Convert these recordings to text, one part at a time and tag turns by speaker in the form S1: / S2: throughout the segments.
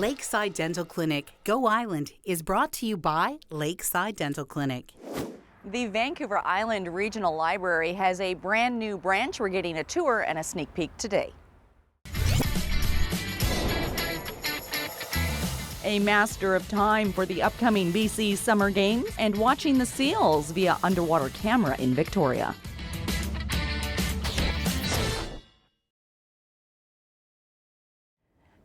S1: Lakeside Dental Clinic, Go Island, is brought to you by Lakeside Dental Clinic.
S2: The Vancouver Island Regional Library has a brand new branch. We're getting a tour and a sneak peek today. A master of time for the upcoming BC Summer Games and watching the seals via underwater camera in Victoria.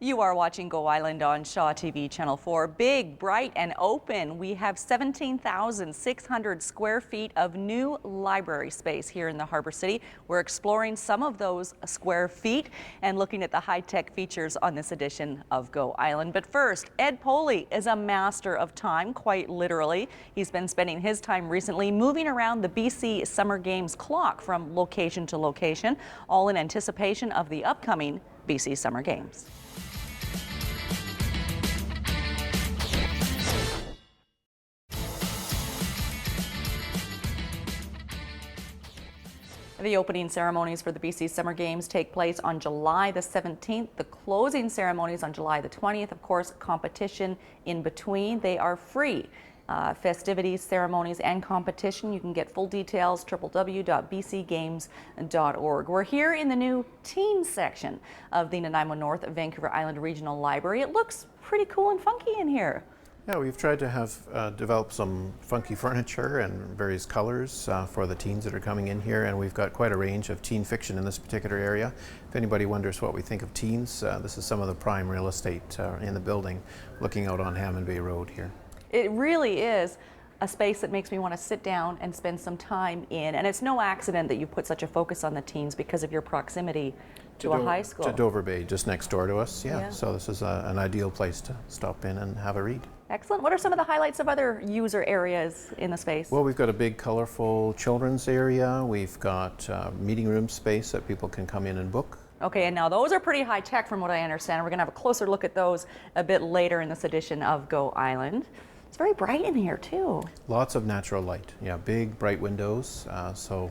S2: You are watching Go Island on Shaw TV Channel 4. Big, bright, and open. We have 17,600 square feet of new library space here in the Harbour City. We're exploring some of those square feet and looking at the high-tech features on this edition of Go Island. But first, Ed Poley is a master of time, quite literally. He's been spending his time recently moving around the BC Summer Games clock from location to location, all in anticipation of the upcoming BC Summer Games. The opening ceremonies for the BC Summer Games take place on July the 17th. The closing ceremonies on July the 20th. Of course, competition in between. They are free. Festivities, ceremonies, and competition. You can get full details, www.bcgames.org. We're here in the new teens section of the Nanaimo North Vancouver Island Regional Library. It looks pretty cool and funky in here.
S3: Yeah, we've tried to have develop some funky furniture and various colors for the teens that are coming in here, and we've got quite a range of teen fiction in this particular area. If anybody wonders what we think of teens, this is some of the prime real estate in the building, looking out on Hammond Bay Road here. It really is a space that makes me want to sit down and spend some time in, and it's no accident that you put such a focus on the teens because of your proximity to a high school. To Dover Bay, just next door to us, yeah. So this is an ideal place to stop in and have a read. Excellent. What are some of the highlights of other user areas in the space? Well, we've got a big, colorful children's area. We've got meeting room space that people can come in and book. Okay, and now those are pretty high tech from what I understand. We're going to have a closer look at those a bit later in this edition of Go Island. It's very bright in here too. Lots of natural light. Yeah, big, bright windows. So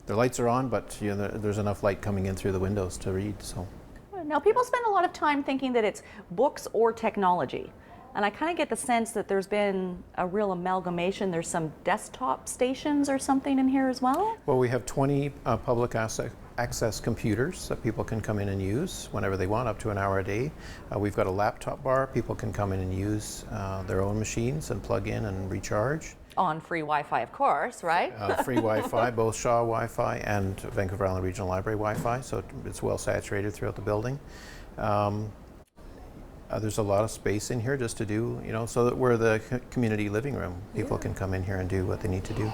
S3: the lights are on, but you know, there's enough light coming in through the windows to read. So now people spend a lot of time thinking that it's books or technology. And I kind of get the sense that there's been a real amalgamation. There's some desktop stations or something in here as well? Well, we have 20 public access computers that people can come in and use whenever they want, up to an hour a day. We've got a laptop bar. People can come in and use their own machines and plug in and recharge. On free Wi-Fi, of course, right? Free Wi-Fi, both Shaw Wi-Fi and Vancouver Island Regional Library Wi-Fi, so it's well saturated throughout the building. There's a lot of space in here just to do, you know, so that we're the community living room. People can come in here and do what they need to do.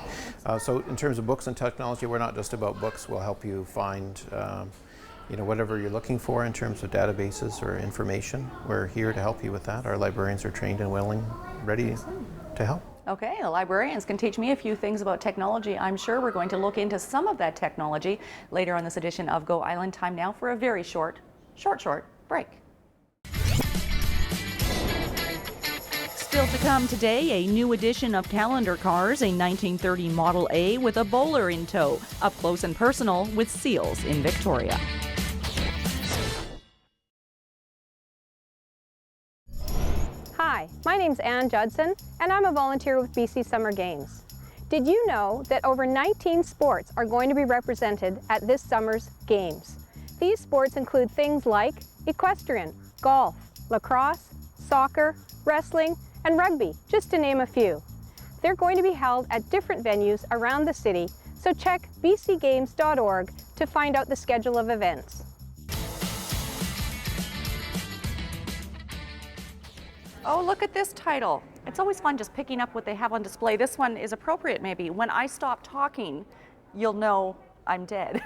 S3: So in terms of books and technology, we're not just about books. We'll help you find, you know, whatever you're looking for in terms of databases or information. We're here to help you with that. Our librarians are trained and willing, ready to help. Okay, the librarians can teach me a few things about technology. I'm sure we're going to look into some of that technology later on this edition of Go Island. Time now for a very short break. Still to come today, a new edition of Calendar Cars, a 1930 Model A with a bowler in tow. Up close and personal with seals in Victoria.
S4: Hi, my name's Ann Judson, and I'm a volunteer with BC Summer Games. Did you know that over 19 sports are going to be represented at this summer's Games? These sports include things like equestrian, golf, lacrosse, soccer, wrestling, and rugby, just to name a few. They're going to be held at different venues around the city, so check bcgames.org to find out the schedule of events.
S2: Oh, look at this title. It's always fun just picking up what they have on display. This one is appropriate maybe. When I stop talking, you'll know I'm dead.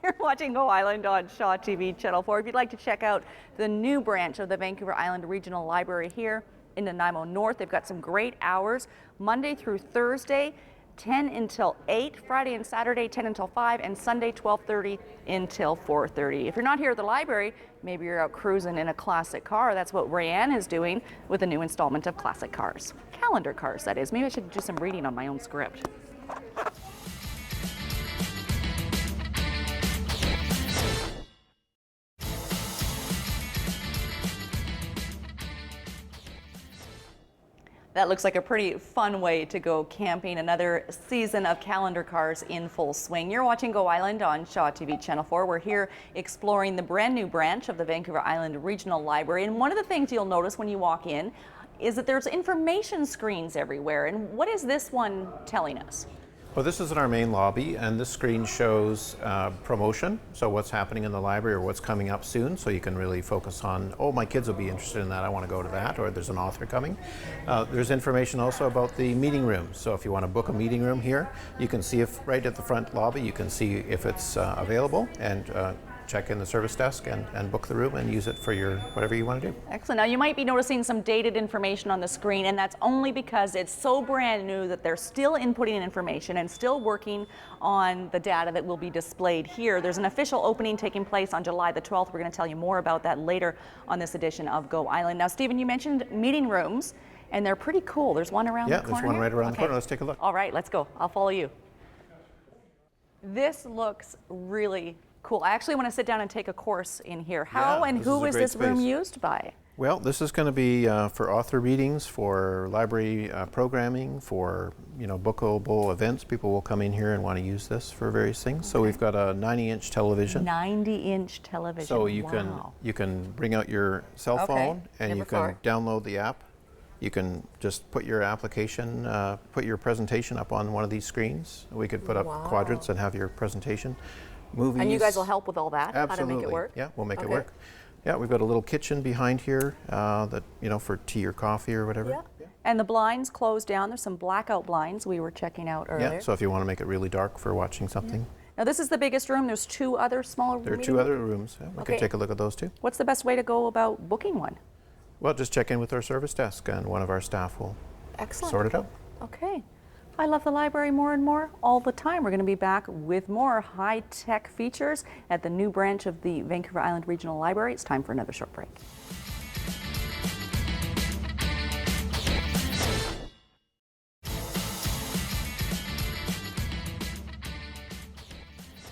S2: You're watching Go Island on Shaw TV Channel 4. If you'd like to check out the new branch of the Vancouver Island Regional Library here in Nanaimo North, they've got some great hours, Monday through Thursday, 10 until 8, Friday and Saturday, 10 until 5, and Sunday, 12:30 until 4:30. If you're not here at the library, maybe you're out cruising in a classic car. That's what Rayanne is doing with a new installment of Classic Cars. Calendar Cars, that is. Maybe I should do some reading on my own script. That looks like a pretty fun way to go camping. Another season of calendar cars in full swing. You're watching Go Island on Shaw TV Channel 4. We're here exploring the brand new branch of the Vancouver Island Regional Library. And one of the things you'll notice when you walk in is that there's information screens everywhere. And what is this one telling us?
S3: Well, this is in our main lobby, and this screen shows promotion, so what's happening in the library or what's coming up soon, so you can really focus on, oh, my kids will be interested in that, I want to go to that, or there's an author coming. There's information also about the meeting rooms, so if you want to book a meeting room here, you can see if right at the front lobby, you can see if it's available, and check in the service desk and book the room and use it for your whatever you want to do.
S2: Excellent. Now you might be noticing some dated information on the screen, and that's only because it's so brand new that they're still inputting information and still working on the data that will be displayed here. There's an official opening taking place on July the 12th. We're going to tell you more about that later on this edition of Go Island. Now, Stephen, you mentioned meeting rooms, and they're pretty cool. There's one around the corner.
S3: Yeah, there's one right around the corner. Let's take a look.
S2: All right, let's go. I'll follow you. This looks really cool. I actually want to sit down and take a course in here. How and who is this room used by?
S3: Well, this is going to be for author readings, for library programming, for bookable events. People will come in here and want to use this for various things. Okay. So we've got a 90-inch television.
S2: 90-inch television.
S3: So you can bring out your cell phone and you can download the app. You can just put your application, put your presentation up on one of these screens. We could put up quadrants and have your presentation. Movies.
S2: And you guys will help with all that?
S3: Absolutely.
S2: How to make it work?
S3: Yeah, we'll make it work. Yeah, we've got a little kitchen behind here that, for tea or coffee or whatever.
S2: Yeah. And the blinds closed down. There's some blackout blinds we were checking out earlier.
S3: Yeah, so if you want to make it really dark for watching something. Yeah.
S2: Now this is the biggest room. There's two other smaller rooms.
S3: There are two other rooms. Yeah, we could take a look at those too.
S2: What's the best way to go about booking one?
S3: Well, just check in with our service desk and one of our staff will sort it out.
S2: Okay. I love the library more and more all the time. We're going to be back with more high-tech features at the new branch of the Vancouver Island Regional Library. It's time for another short break.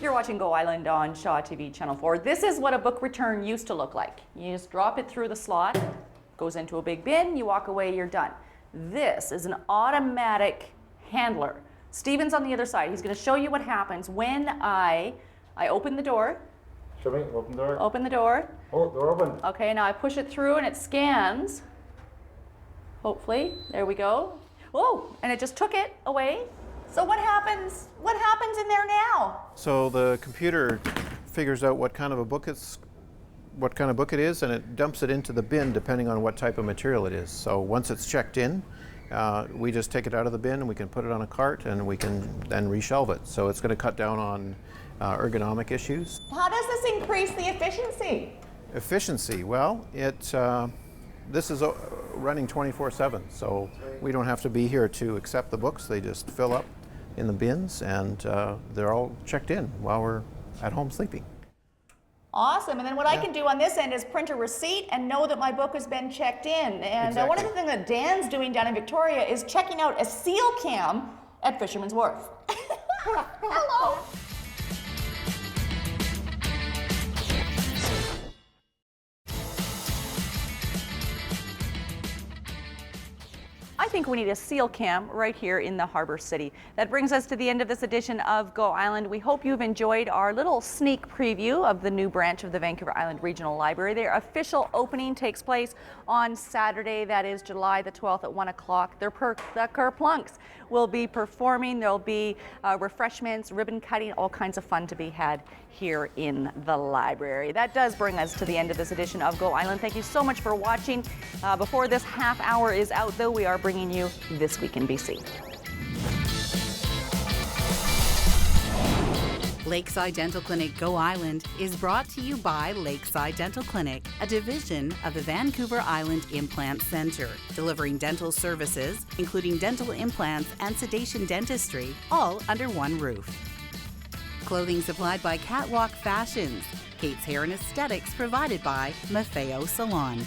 S2: You're watching Go Island on Shaw TV Channel 4. This is what a book return used to look like. You just drop it through the slot, goes into a big bin, you walk away, you're done. This is an automatic handler. Steven's on the other side. He's going to show you what happens when I open the door.
S5: Show me, open the door.
S2: Open the door.
S5: Oh, door open.
S2: Okay, now I push it through and it scans. Hopefully, there we go. Whoa, and it just took it away. So what happens? What happens in there now?
S3: So the computer figures out what kind of book it is, and it dumps it into the bin depending on what type of material it is. So once it's checked in, we just take it out of the bin and we can put it on a cart and we can then reshelve it. So it's going to cut down on ergonomic issues.
S2: How does this increase the efficiency?
S3: Efficiency, well, this is running 24/7, so we don't have to be here to accept the books. They just fill up in the bins and they're all checked in while we're at home sleeping.
S2: Awesome. And then what I can do on this end is print a receipt and know that my book has been checked in. And one of the things that Dan's doing down in Victoria is checking out a seal cam at Fisherman's Wharf. Hello. I think we need a seal cam right here in the Harbor City. That brings us to the end of this edition of Go Island. We hope you've enjoyed our little sneak preview of the new branch of the Vancouver Island Regional Library. Their official opening takes place on Saturday, that is July the 12th at 1 o'clock. The Kerplunks will be performing. There'll be refreshments, ribbon cutting, all kinds of fun to be had here in the library. That does bring us to the end of this edition of Go Island. Thank you so much for watching. Before this half hour is out, though, we are bringing you This Week in BC.
S1: Lakeside Dental Clinic Go Island is brought to you by Lakeside Dental Clinic, a division of the Vancouver Island Implant Centre, delivering dental services, including dental implants and sedation dentistry, all under one roof. Clothing supplied by Catwalk Fashions. Kait's Hair and Aesthetics provided by Maffeo Salon.